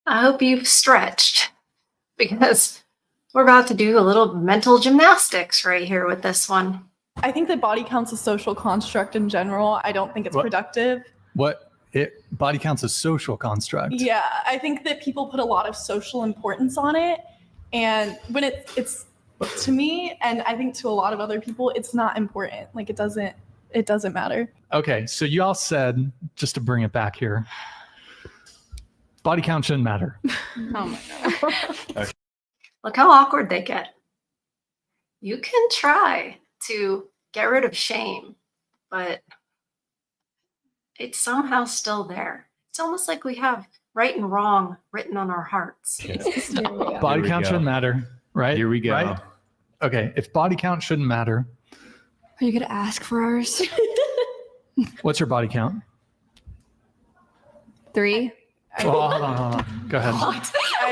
I hope you've stretched because we're about to do a little mental gymnastics right here with this one. I think that body count's a social construct in general. I don't think it's productive. Body count's a social construct. Yeah, I think that people put a lot of social importance on it. And when it's to me, and I think to a lot of other people, it's not important. Like it doesn't matter. Okay, so you all said, just to bring it back here, body count shouldn't matter. Oh my God. Okay. Look how awkward they get. You can try to get rid of shame, but it's somehow still there. It's almost like we have right and wrong written on our hearts. Body count shouldn't matter, right? Here we go. Right? Okay, if body count shouldn't matter. Are you going to ask for ours? What's your body count? 3. Well, hold on. Go ahead. I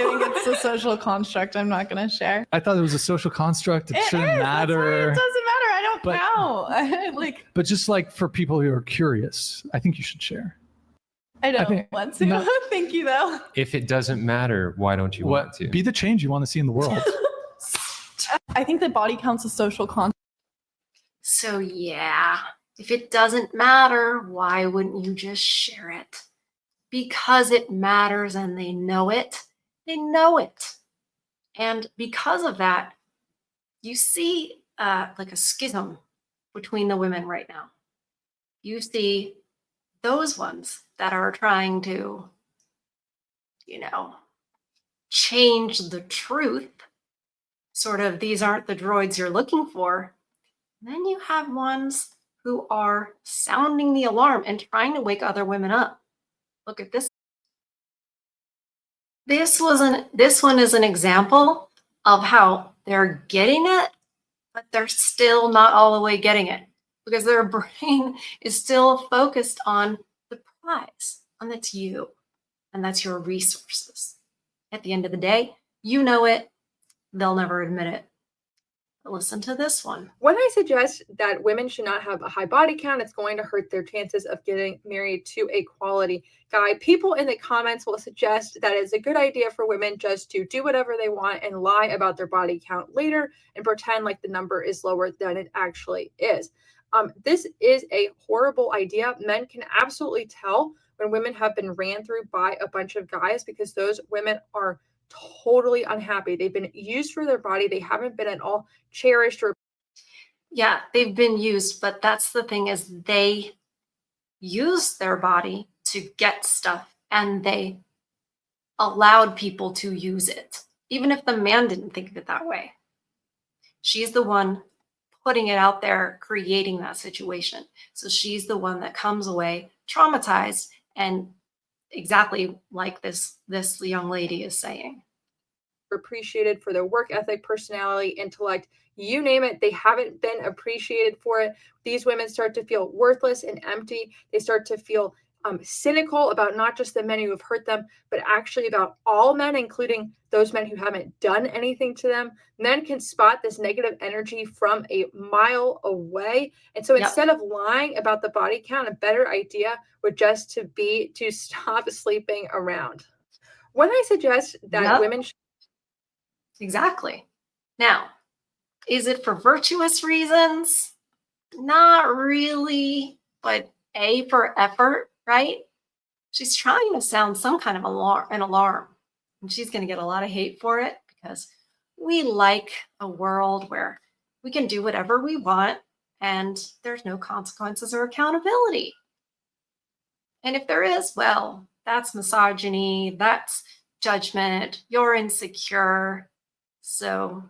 think it's a social construct. I'm not going to share. I thought it was a social construct. It shouldn't is. matter. It doesn't matter. I don't know. But just like for people who are curious, I think you should share. I don't want to. No. Thank you, though. If it doesn't matter, why don't you want to? Be the change you want to see in the world. I think that body count's a social construct. So yeah, if it doesn't matter, why wouldn't you just share it? Because it matters and they know it. They know it. And because of that, you see like a schism between the women right now. You see those ones that are trying to, change the truth. Sort of, these aren't the droids you're looking for. And then you have ones who are sounding the alarm and trying to wake other women up. Look at this. This one is an example of how they're getting it, but they're still not all the way getting it because their brain is still focused on the prize, and that's you, and that's your resources. At the end of the day, you know it. They'll never admit it. But listen to this one. When I suggest that women should not have a high body count, it's going to hurt their chances of getting married to a quality guy. People in the comments will suggest that it's a good idea for women just to do whatever they want and lie about their body count later and pretend like the number is lower than it actually is. This is a horrible idea. Men can absolutely tell when women have been ran through by a bunch of guys because those women are totally unhappy. They've been used for their body. They haven't been at all cherished or. Yeah, they've been used, but that's the thing is they use their body to get stuff and they allowed people to use it, even if the man didn't think of it that way. She's the one putting it out there, creating that situation. So she's the one that comes away traumatized and exactly like this young lady is saying. Appreciated for their work ethic, personality, intellect, you name it. They haven't been appreciated for it. These women start to feel worthless and empty. They start to feel cynical about not just the men who have hurt them, but actually about all men, including those men who haven't done anything to them. Men can spot this negative energy from a mile away. And so instead of lying about the body count, a better idea would just to stop sleeping around. When I suggest that women should. Exactly. Now, is it for virtuous reasons? Not really, but A, for effort, right? She's trying to sound some kind of an alarm, and she's going to get a lot of hate for it because we like a world where we can do whatever we want and there's no consequences or accountability. And if there is, well, that's misogyny, that's judgment, you're insecure. So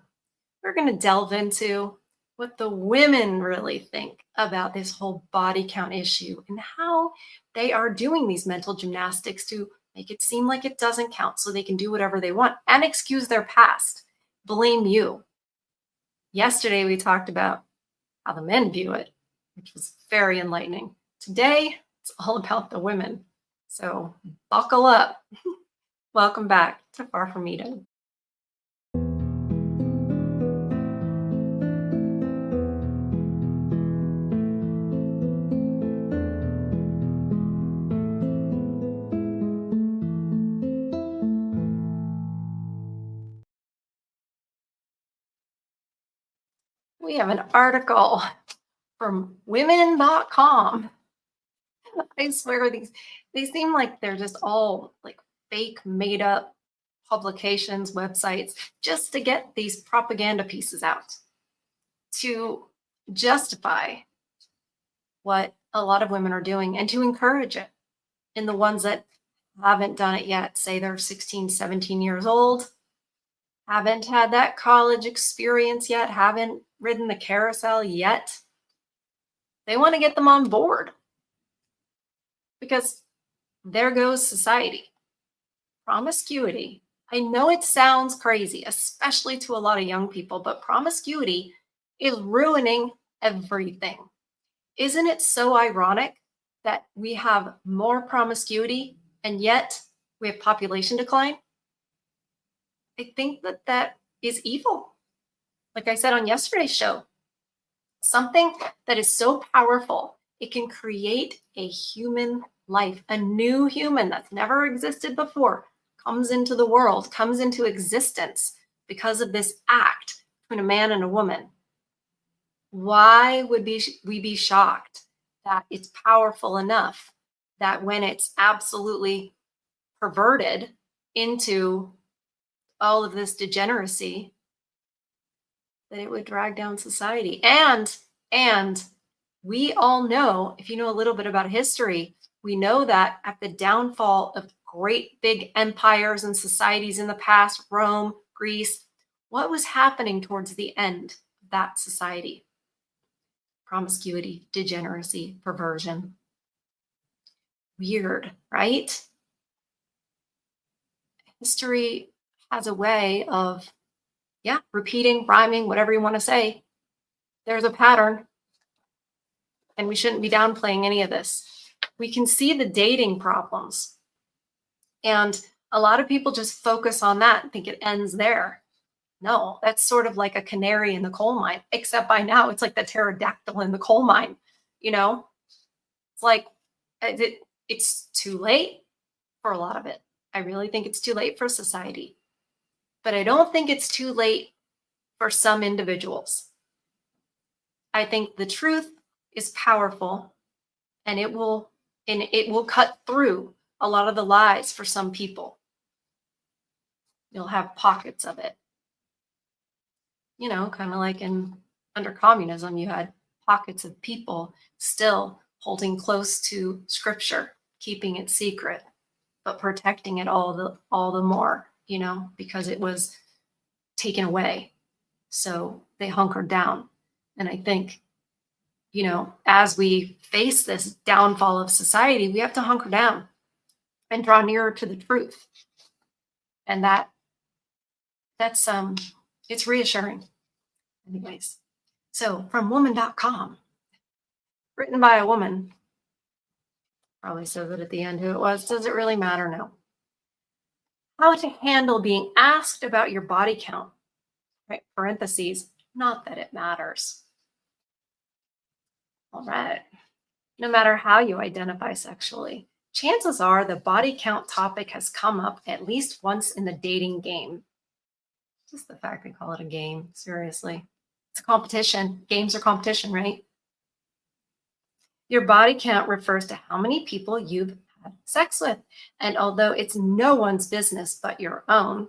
we're going to delve into what the women really think about this whole body count issue and how they are doing these mental gymnastics to make it seem like it doesn't count so they can do whatever they want and excuse their past, blame you. Yesterday, we talked about how the men view it, which was very enlightening. Today, it's all about the women. So buckle up. Welcome back to Far From Eden. We have an article from women.com. I swear they seem like they're just all like fake made up publications, websites, just to get these propaganda pieces out to justify what a lot of women are doing and to encourage it in the ones that haven't done it yet. Say they're 16, 17 years old, haven't had that college experience yet, haven't ridden the carousel yet. They want to get them on board because there goes society. Promiscuity. I know it sounds crazy, especially to a lot of young people, but promiscuity is ruining everything. Isn't it so ironic that we have more promiscuity and yet we have population decline? I think that is evil. Like I said on yesterday's show, something that is so powerful, it can create a human life, a new human that's never existed before, comes into the world, comes into existence because of this act between a man and a woman. Why would we be shocked that it's powerful enough that when it's absolutely perverted into all of this degeneracy, that it would drag down society? And we all know, if you know a little bit about history, we know that at the downfall of great big empires and societies in the past, Rome, Greece, what was happening towards the end of that society? Promiscuity, degeneracy, perversion. Weird, right? History has a way of, repeating, rhyming, whatever you want to say. There's a pattern, and we shouldn't be downplaying any of this. We can see the dating problems, and a lot of people just focus on that and think it ends there. No, that's sort of like a canary in the coal mine, except by now it's like the pterodactyl in the coal mine. It's like it's too late for a lot of it. I really think it's too late for society, but I don't think it's too late for some individuals. I think the truth is powerful, and it will cut through a lot of the lies for some people. You'll have pockets of it. Kind of like under communism, you had pockets of people still holding close to scripture, keeping it secret, but protecting it all the more, because it was taken away. So they hunkered down. And I think, as we face this downfall of society, we have to hunker down and draw nearer to the truth. And that's it's reassuring. Anyways, so from woman.com, written by a woman, probably says it at the end who it was. Does it really matter? No. How to handle being asked about your body count, right? Parentheses, not that it matters. All right. No matter how you identify sexually, chances are the body count topic has come up at least once in the dating game. Just the fact we call it a game, seriously. It's a competition. Games are competition, right? Your body count refers to how many people you've had sex with. And although it's no one's business but your own,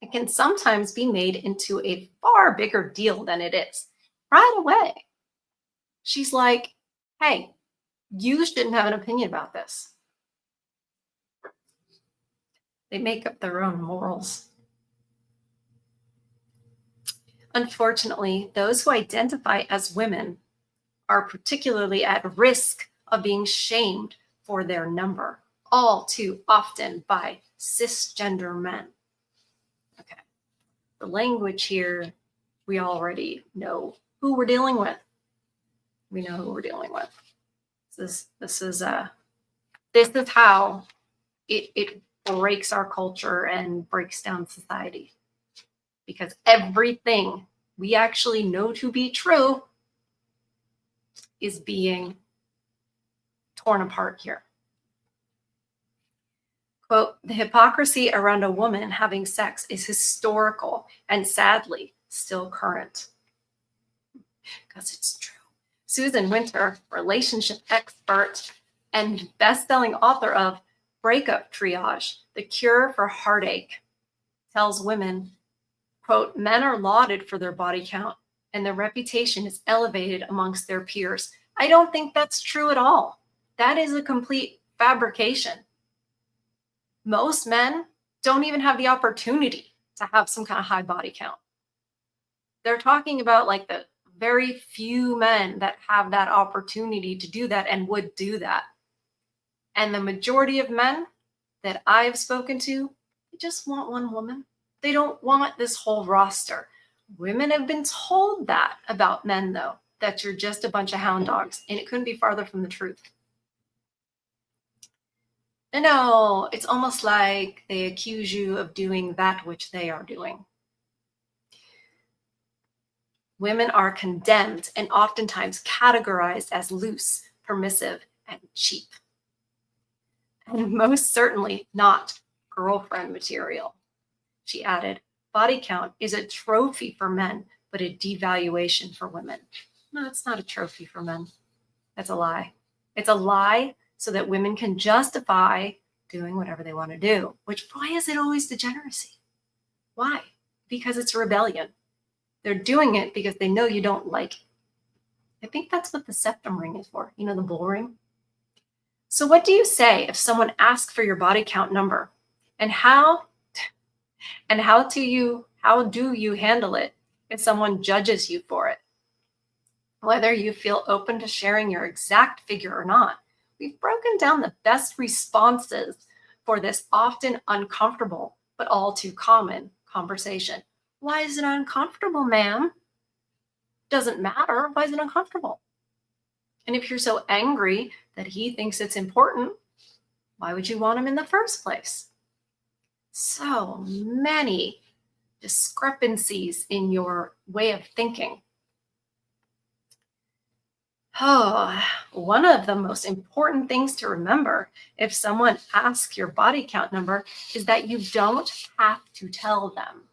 it can sometimes be made into a far bigger deal than it is. Right away, she's like, hey, you shouldn't have an opinion about this. They make up their own morals. Unfortunately, those who identify as women are particularly at risk of being shamed for their number, all too often by cisgender men. Okay. The language here, we already know who we're dealing with. We know who we're dealing with. This is how it breaks our culture and breaks down society. Because everything we actually know to be true is being torn apart here. Quote, the hypocrisy around a woman having sex is historical and sadly still current. because it's true. Susan Winter, relationship expert and best-selling author of Breakup Triage, The Cure for Heartache, tells women, quote, men are lauded for their body count and their reputation is elevated amongst their peers. I don't think that's true at all. That is a complete fabrication. Most men don't even have the opportunity to have some kind of high body count. They're talking about like the very few men that have that opportunity to do that and would do that. And the majority of men that I've spoken to, they just want one woman. They don't want this whole roster. Women have been told that about men, though, that you're just a bunch of hound dogs, and it couldn't be farther from the truth. No, it's almost like they accuse you of doing that which they are doing. Women are condemned and oftentimes categorized as loose, permissive, and cheap. And most certainly not girlfriend material. She added, body count is a trophy for men, but a devaluation for women. No, it's not a trophy for men. That's a lie. It's a lie so that women can justify doing whatever they want to do. Which, why is it always degeneracy? Why? Because it's rebellion. They're doing it because they know you don't like it. I think that's what the septum ring is for. You know, the bull ring? So what do you say if someone asks for your body count number? And how do you handle it if someone judges you for it? Whether you feel open to sharing your exact figure or not, we've broken down the best responses for this often uncomfortable but all too common conversation. Why is it uncomfortable, ma'am? Doesn't matter. Why is it uncomfortable? And if you're so angry that he thinks it's important, why would you want him in the first place? So many discrepancies in your way of thinking. Oh, one of the most important things to remember if someone asks your body count number is that you don't have to tell them.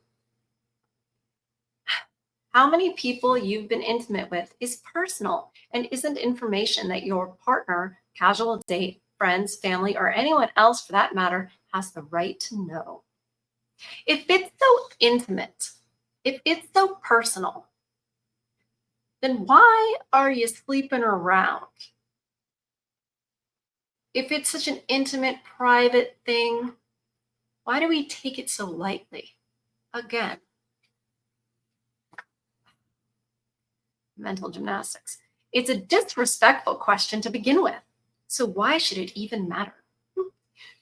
How many people you've been intimate with is personal and isn't information that your partner, casual date, friends, family, or anyone else for that matter has the right to know. If it's so intimate, if it's so personal, then why are you sleeping around? If it's such an intimate, private thing, why do we take it so lightly? Again, mental gymnastics. It's a disrespectful question to begin with. So why should it even matter?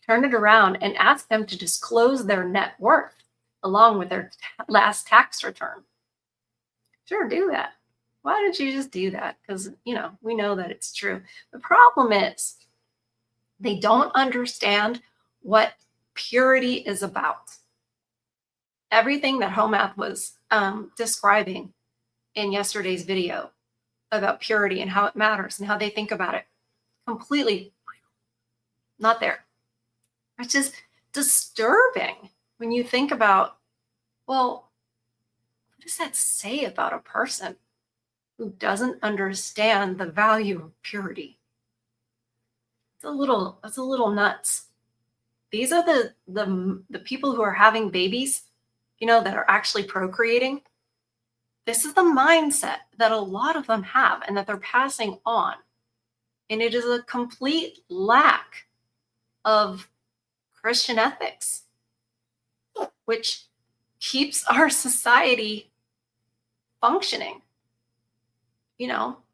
Turn it around and ask them to disclose their net worth along with their last tax return. Sure, do that. Why don't you just do that? Because, we know that it's true. The problem is they don't understand what purity is about. Everything that Homath was describing in yesterday's video about purity and how it matters and how they think about it, completely not there. It's just disturbing when you think about, well, what does that say about a person who doesn't understand the value of purity? It's a little nuts. These are the people who are having babies, that are actually procreating. This is the mindset that a lot of them have and that they're passing on. And it is a complete lack of Christian ethics, which keeps our society functioning.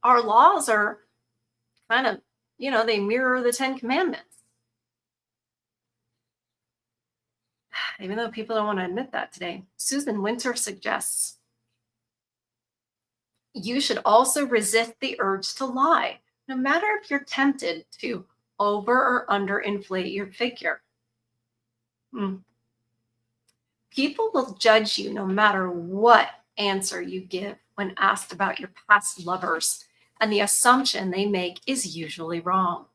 Our laws are kind of, they mirror the 10 Commandments. Even though people don't want to admit that today. Susan Winter suggests you should also resist the urge to lie, no matter if you're tempted to over or underinflate your figure. People will judge you no matter what answer you give when asked about your past lovers, and the assumption they make is usually wrong.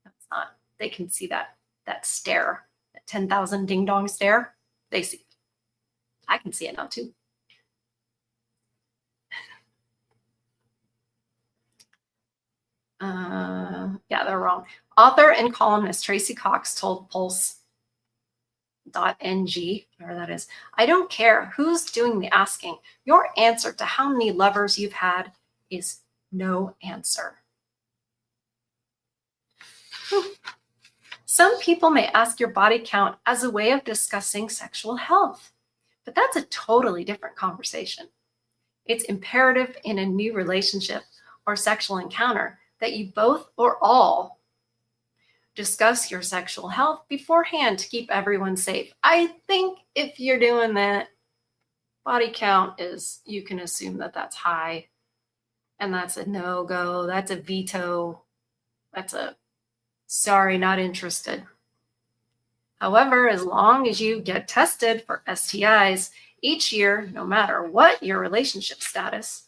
That's not. They can see that stare, that 10,000 ding dong stare. They see it. I can see it now too. Yeah, they're wrong. Author and columnist Tracy Cox told Pulse.ng, whatever that is, I don't care who's doing the asking. Your answer to how many lovers you've had is no answer. Some people may ask your body count as a way of discussing sexual health, but that's a totally different conversation. It's imperative in a new relationship or sexual encounter that you both or all discuss your sexual health beforehand to keep everyone safe. I think if you're doing that, body count is, you can assume that that's high, and that's a no-go, that's a veto, that's a sorry, not interested. However, as long as you get tested for STIs each year, no matter what your relationship status,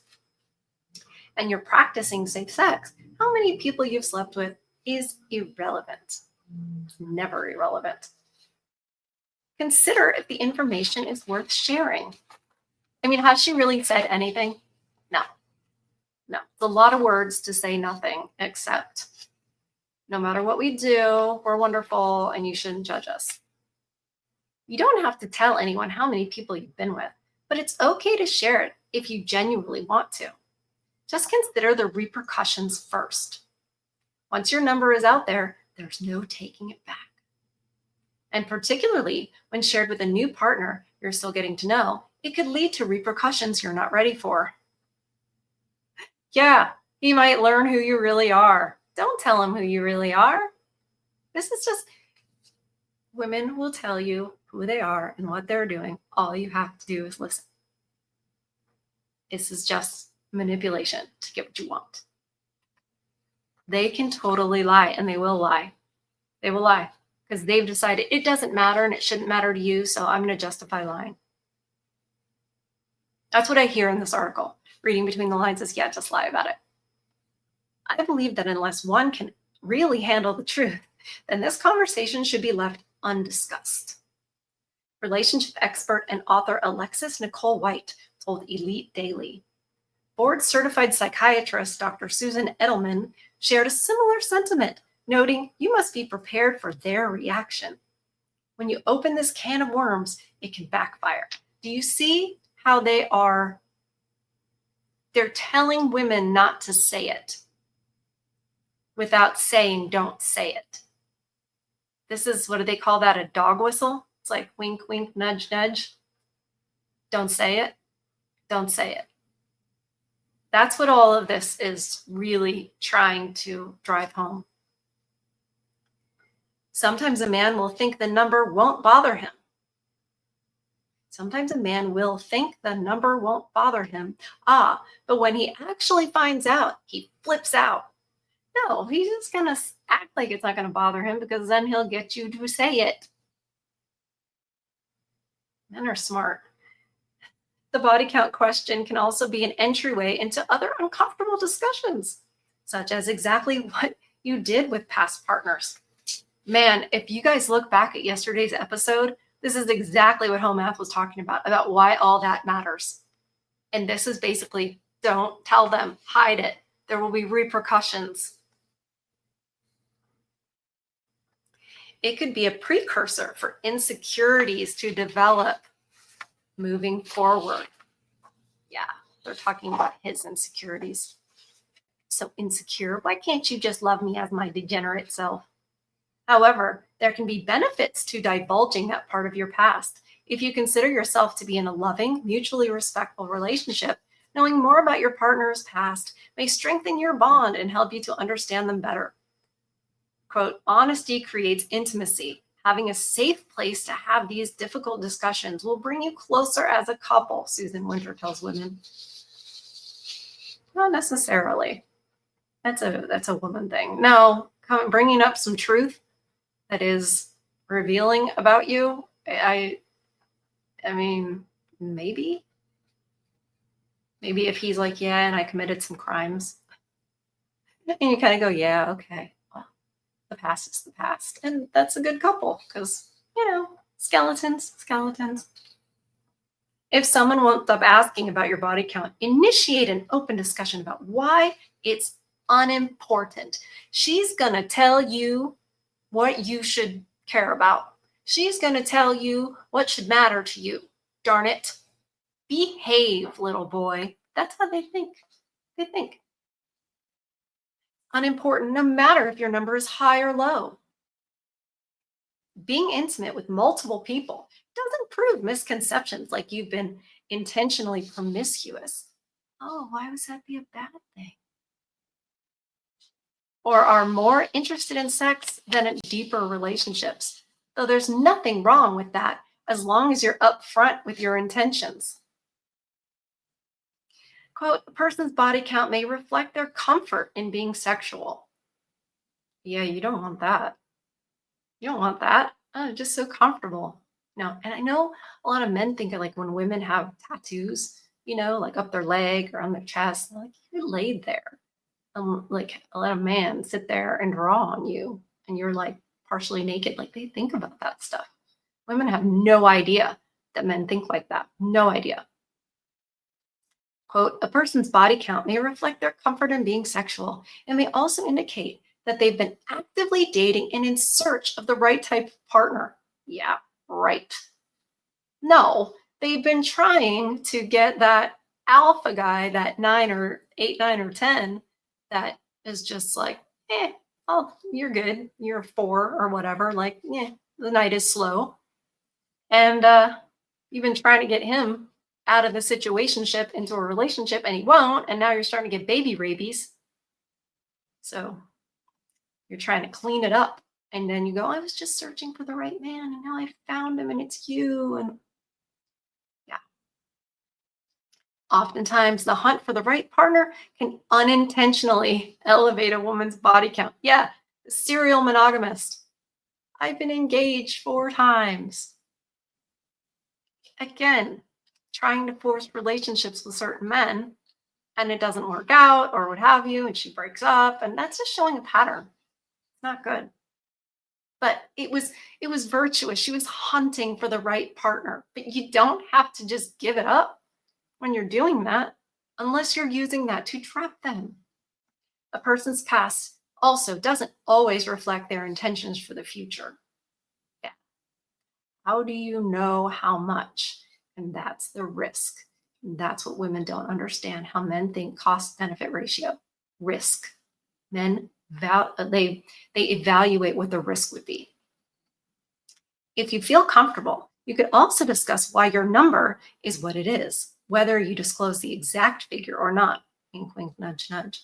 and you're practicing safe sex, how many people you've slept with is irrelevant. Never irrelevant. Consider if the information is worth sharing. I mean, has she really said anything? No. No. It's a lot of words to say nothing except no matter what we do, we're wonderful and you shouldn't judge us. You don't have to tell anyone how many people you've been with, but it's okay to share it if you genuinely want to. Just consider the repercussions first. Once your number is out there, there's no taking it back. And particularly when shared with a new partner you're still getting to know, it could lead to repercussions you're not ready for. Yeah, he might learn who you really are. Don't tell him who you really are. This is just, women will tell you who they are and what they're doing. All you have to do is listen. This is just manipulation to get what you want. They can totally lie, and they will lie. They will lie because they've decided it doesn't matter and it shouldn't matter to you, so I'm going to justify lying. That's what I hear in this article. Reading between the lines is, yeah, just lie about it. I believe that unless one can really handle the truth, then this conversation should be left undiscussed. Relationship expert and author Alexis Nicole White told Elite Daily. Board-certified psychiatrist Dr. Susan Edelman shared a similar sentiment, noting you must be prepared for their reaction. When you open this can of worms, it can backfire. Do you see how they're telling women not to say it without saying don't say it? This is, what do they call that, a dog whistle? It's like wink, wink, nudge, nudge. Don't say it. Don't say it. That's what all of this is really trying to drive home. Sometimes a man will think the number won't bother him. Sometimes a man will think the number won't bother him. But when he actually finds out, he flips out. No, he's just going to act like it's not going to bother him because then he'll get you to say it. Men are smart. The body count question can also be an entryway into other uncomfortable discussions, such as exactly what you did with past partners. Man, if you guys look back at yesterday's episode, this is exactly what Home Math was talking about why all that matters. And this is basically, don't tell them, hide it. There will be repercussions. It could be a precursor for insecurities to develop moving forward. Yeah, they're talking about his insecurities. So insecure, why can't you just love me as my degenerate self? However, there can be benefits to divulging that part of your past. If you consider yourself to be in a loving, mutually respectful relationship, knowing more about your partner's past may strengthen your bond and help you to understand them better. Quote, honesty creates intimacy. Having a safe place to have these difficult discussions will bring you closer as a couple, Susan Winter tells women. Not necessarily. That's a woman thing. No, bringing up some truth that is revealing about you, I mean, maybe if he's like, yeah, and I committed some crimes, and you kind of go, yeah, okay, well, the past is the past, and that's a good couple because, you know, skeletons. If someone won't stop asking about your body count, initiate an open discussion about why it's unimportant. She's going to tell you what you should care about. She's going to tell you what should matter to you. Darn it. Behave, little boy. That's how they think. They think. Unimportant, no matter if your number is high or low. Being intimate with multiple people doesn't prove misconceptions like you've been intentionally promiscuous. Oh, why would that be a bad thing? Or are more interested in sex than in deeper relationships. Though there's nothing wrong with that as long as you're upfront with your intentions. Quote, a person's body count may reflect their comfort in being sexual. Yeah, you don't want that. You don't want that. Oh, just so comfortable. No, and I know a lot of men think of like when women have tattoos, you know, like up their leg or on their chest, like you're laid there. Like let a man sit there and draw on you and you're like partially naked. Like they think about that stuff. Women have no idea that men think like that. No idea. Quote, a person's body count may reflect their comfort in being sexual and may also indicate that they've been actively dating and in search of the right type of partner. Yeah, right. No, they've been trying to get that alpha guy, that 9 or 8, 9 or 10, that is just like, oh, you're good. You're 4 or whatever. Like, the night is slow. And you've been trying to get him out of the situationship into a relationship and he won't. And now you're starting to get baby rabies. So you're trying to clean it up. And then you go, I was just searching for the right man. And now I found him and it's you. And yeah. Oftentimes the hunt for the right partner can unintentionally elevate a woman's body count. Yeah. The serial monogamist. I've been engaged 4 times. Again, trying to force relationships with certain men and it doesn't work out or what have you, and she breaks up, and that's just showing a pattern. It's not good. But it was virtuous. She was hunting for the right partner. But you don't have to just give it up when you're doing that unless you're using that to trap them. A person's past also doesn't always reflect their intentions for the future. Yeah. How do you know how much? And that's the risk. And that's what women don't understand, how men think cost-benefit ratio. Risk. Men, they evaluate what the risk would be. If you feel comfortable, you could also discuss why your number is what it is, whether you disclose the exact figure or not. Wink, wink, nudge, nudge.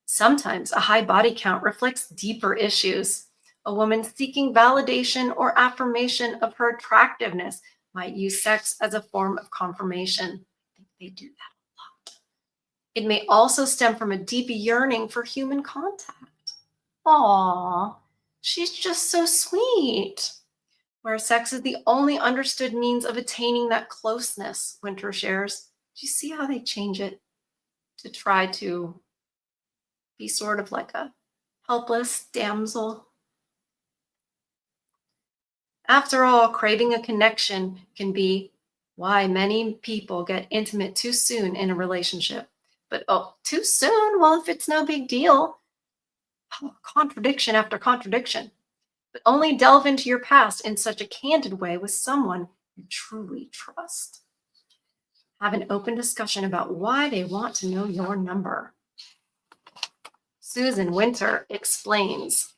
Sometimes a high body count reflects deeper issues. A woman seeking validation or affirmation of her attractiveness might use sex as a form of confirmation. I think they do that a lot. It may also stem from a deep yearning for human contact. Aww, she's just so sweet. Where sex is the only understood means of attaining that closeness, Winter shares. Do you see how they change it to try to be sort of like a helpless damsel? After all, craving a connection can be why many people get intimate too soon in a relationship. But too soon? Well, if it's no big deal. Contradiction after contradiction. But only delve into your past in such a candid way with someone you truly trust. Have an open discussion about why they want to know your number. Susan Winter explains.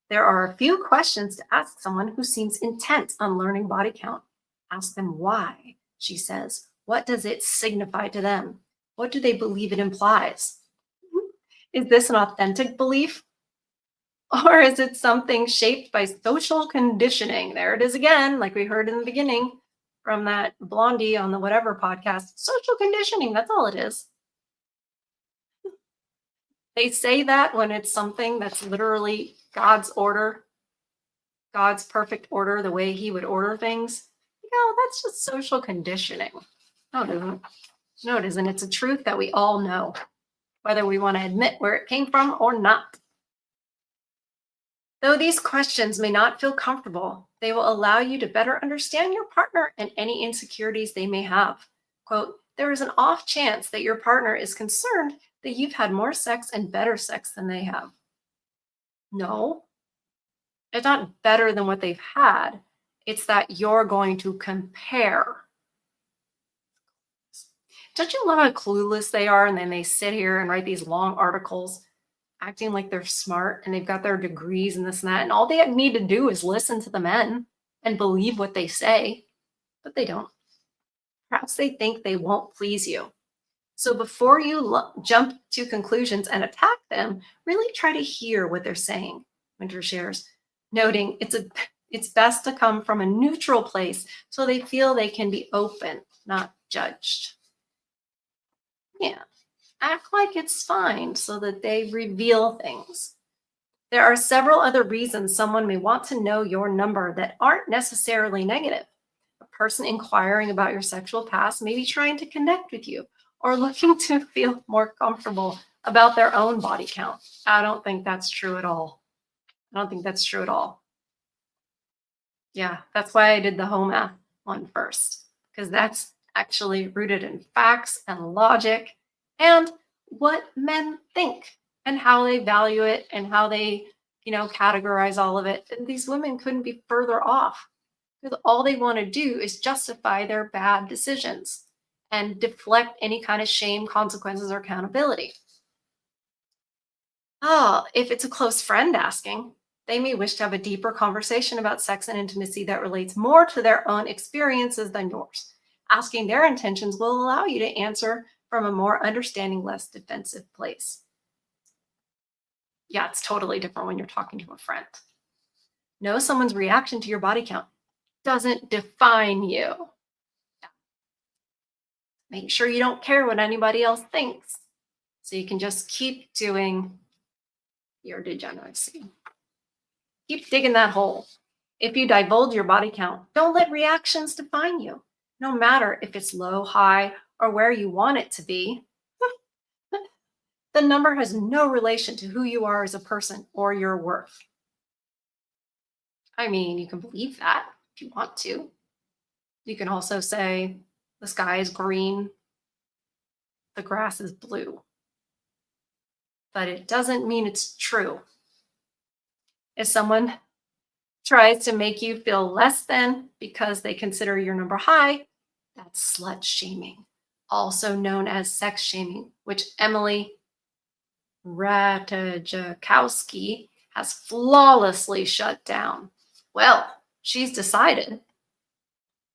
There are a few questions to ask someone who seems intent on learning body count. Ask them why, she says. What does it signify to them? What do they believe it implies? Is this an authentic belief? Or is it something shaped by social conditioning? There it is again, like we heard in the beginning from that Blondie on the whatever podcast. Social conditioning, that's all it is. They say that when it's something that's literally God's order, God's perfect order, the way he would order things. You know, that's just social conditioning. No, it isn't. No, it isn't. It's a truth that we all know, whether we want to admit where it came from or not. Though these questions may not feel comfortable, they will allow you to better understand your partner and any insecurities they may have. Quote, there is an off chance that your partner is concerned that you've had more sex and better sex than they have. No, it's not better than what they've had. It's that you're going to compare. Don't you love how clueless they are? And then they sit here and write these long articles acting like they're smart and they've got their degrees and this and that. And all they need to do is listen to the men and believe what they say, but they don't. Perhaps they think they won't please you. So before you jump to conclusions and attack them, really try to hear what they're saying, Winter shares, noting it's best to come from a neutral place so they feel they can be open, not judged. Yeah, act like it's fine so that they reveal things. There are several other reasons someone may want to know your number that aren't necessarily negative. A person inquiring about your sexual past may be trying to connect with you or looking to feel more comfortable about their own body count. I don't think that's true at all. I don't think that's true at all. Yeah, that's why I did the home math one first, because that's actually rooted in facts and logic and what men think and how they value it and how they, categorize all of it. And these women couldn't be further off because all they want to do is justify their bad decisions and deflect any kind of shame, consequences, or accountability. If it's a close friend asking, they may wish to have a deeper conversation about sex and intimacy that relates more to their own experiences than yours. Asking their intentions will allow you to answer from a more understanding, less defensive place. Yeah, it's totally different when you're talking to a friend. Know someone's reaction to your body count doesn't define you. Make sure you don't care what anybody else thinks, so you can just keep doing your degeneracy. Keep digging that hole. If you divulge your body count, don't let reactions define you, no matter if it's low, high, or where you want it to be. The number has no relation to who you are as a person or your worth. I mean, you can believe that if you want to. You can also say, the sky is green, the grass is blue. But it doesn't mean it's true. If someone tries to make you feel less than because they consider your number high, that's slut shaming, also known as sex shaming, which Emily Ratajkowski has flawlessly shut down. Well, she's decided.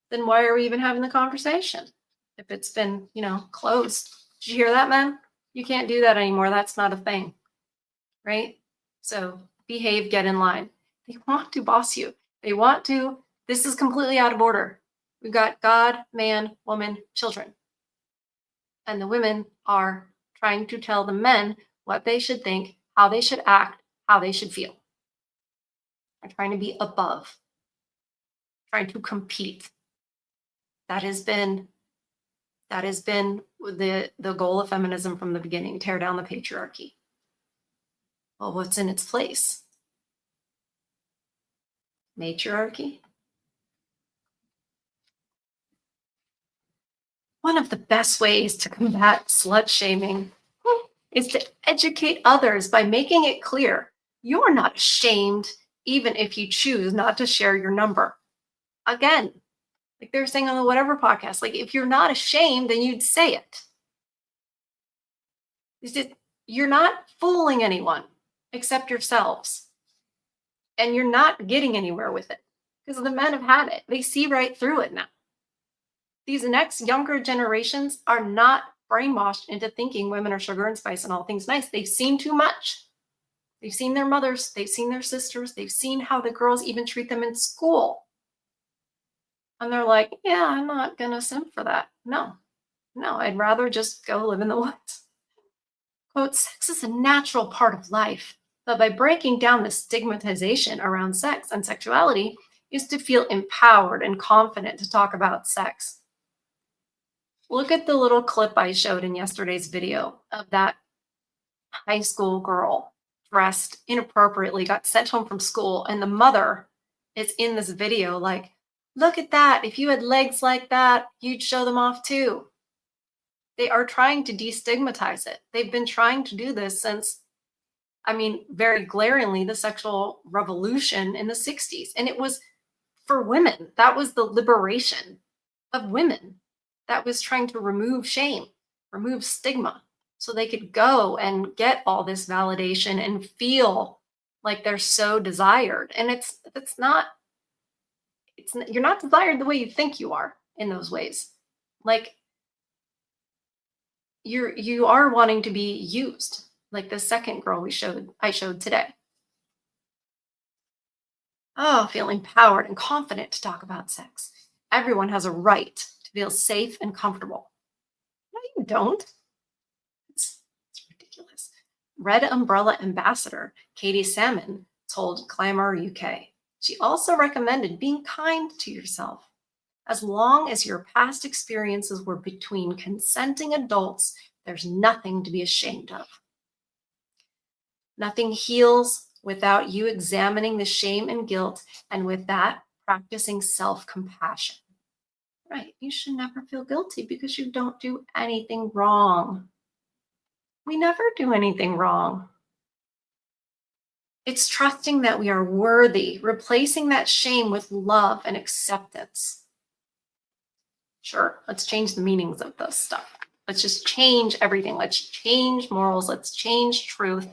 Then why are we even having the conversation? If it's been, closed. Did you hear that, man? You can't do that anymore. That's not a thing, right? So behave, get in line. They want to boss you. They want to. This is completely out of order. We've got God, man, woman, children. And the women are trying to tell the men what they should think, how they should act, how they should feel. They're trying to be above, trying to compete. That has been the goal of feminism from the beginning, tear down the patriarchy. Well, what's in its place? Matriarchy? One of the best ways to combat slut shaming is to educate others by making it clear you're not ashamed even if you choose not to share your number. Again, like they're saying on the whatever podcast, like if you're not ashamed, then you'd say it. You're not fooling anyone except yourselves. And you're not getting anywhere with it because the men have had it. They see right through it now. These next younger generations are not brainwashed into thinking women are sugar and spice and all things nice. They've seen too much. They've seen their mothers. They've seen their sisters. They've seen how the girls even treat them in school. And they're like, yeah, I'm not going to simp for that. No, I'd rather just go live in the woods. Quote, sex is a natural part of life, but by breaking down the stigmatization around sex and sexuality is to feel empowered and confident to talk about sex. Look at the little clip I showed in yesterday's video of that high school girl dressed inappropriately, got sent home from school, and the mother is in this video like, look at that. If you had legs like that, you'd show them off too. They are trying to destigmatize it. They've been trying to do this since, I mean, very glaringly, the sexual revolution in the 60s. And it was for women. That was the liberation of women. That was trying to remove shame, remove stigma, so they could go and get all this validation and feel like they're so desired. And you're not desired the way you think you are in those ways. Like you are wanting to be used, like the second girl I showed today. Oh, feel empowered and confident to talk about sex. Everyone has a right to feel safe and comfortable. No, you don't. It's ridiculous. Red Umbrella Ambassador Katie Salmon told Glamour UK. She also recommended being kind to yourself. As long as your past experiences were between consenting adults, there's nothing to be ashamed of. Nothing heals without you examining the shame and guilt, and with that, practicing self-compassion. Right, you should never feel guilty because you don't do anything wrong. We never do anything wrong. It's trusting that we are worthy, replacing that shame with love and acceptance. Sure, let's change the meanings of this stuff. Let's just change everything. Let's change morals. Let's change truth.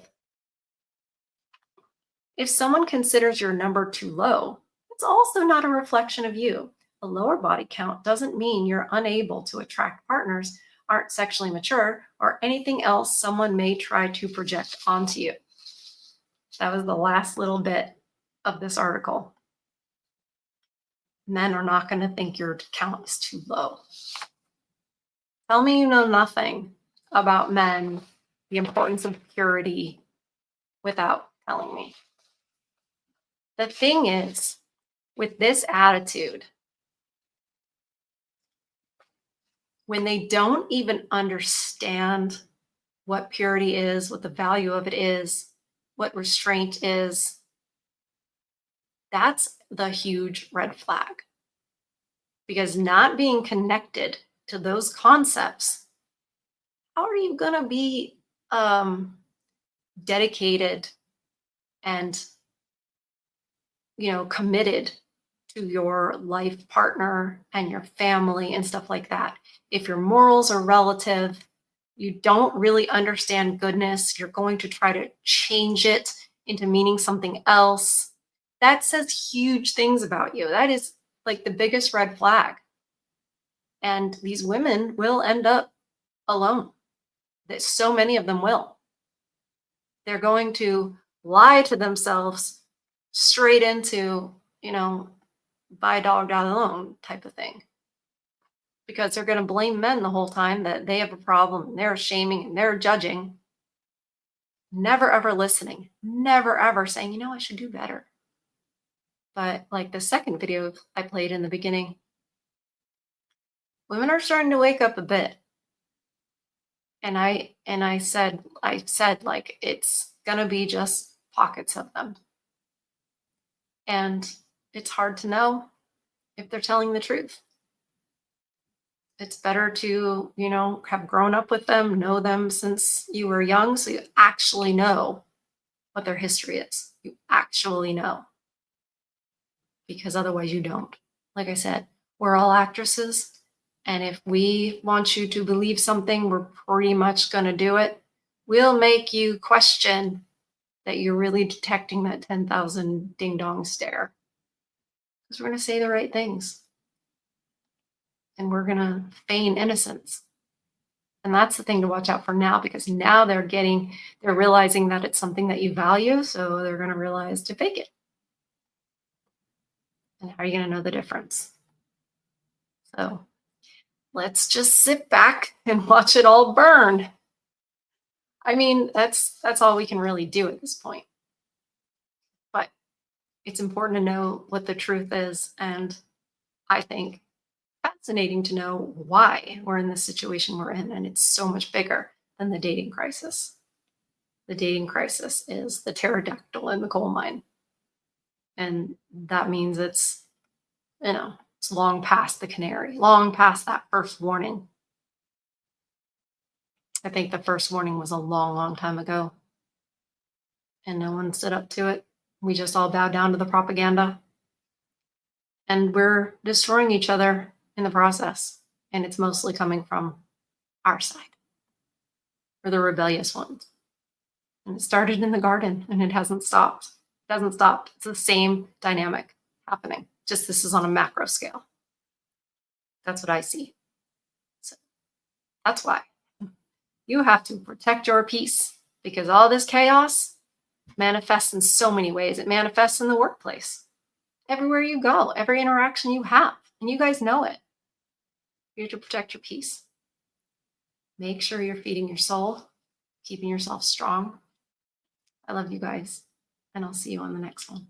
If someone considers your number too low, it's also not a reflection of you. A lower body count doesn't mean you're unable to attract partners, aren't sexually mature, or anything else someone may try to project onto you. That was the last little bit of this article. Men are not going to think your count is too low. Tell me you know nothing about men, the importance of purity, without telling me. The thing is, with this attitude, when they don't even understand what purity is, what the value of it is, what restraint is, that's the huge red flag. Because not being connected to those concepts, how are you going to be dedicated and, committed to your life partner and your family and stuff like that? If your morals are relative, you don't really understand goodness, you're going to try to change it into meaning something else. That says huge things about you. That is like the biggest red flag. And these women will end up alone. So many of them will. They're going to lie to themselves straight into, buy a dog out alone type of thing. Because they're going to blame men the whole time that they have a problem and they're shaming and they're judging. Never ever listening. Never ever saying, I should do better. But like the second video I played in the beginning, women are starting to wake up a bit. And I said like it's gonna be just pockets of them. And it's hard to know if they're telling the truth. It's better to, have grown up with them, know them since you were young, so you actually know what their history is. You actually know. Because otherwise you don't. Like I said, we're all actresses. And if we want you to believe something, we're pretty much going to do it. We'll make you question that you're really detecting that 10,000 ding dong stare. Because we're going to say the right things. And we're going to feign innocence. And that's the thing to watch out for now, because now they're realizing that it's something that you value. So they're going to realize to fake it. And how are you going to know the difference? So let's just sit back and watch it all burn. I mean, that's all we can really do at this point. But it's important to know what the truth is. And I think fascinating to know why we're in the situation we're in. And it's so much bigger than the dating crisis. The dating crisis is the pterodactyl in the coal mine. And that means it's long past the canary, long past that first warning. I think the first warning was a long, long time ago. And no one stood up to it. We just all bowed down to the propaganda. And we're destroying each other in the process. And it's mostly coming from our side. We're the rebellious ones. And it started in the garden and it hasn't stopped. It hasn't stopped. It's the same dynamic happening. Just this is on a macro scale. That's what I see. So that's why you have to protect your peace, because all this chaos manifests in so many ways. It manifests in the workplace, everywhere you go, every interaction you have, and you guys know it. You have to protect your peace. Make sure you're feeding your soul, keeping yourself strong. I love you guys, and I'll see you on the next one.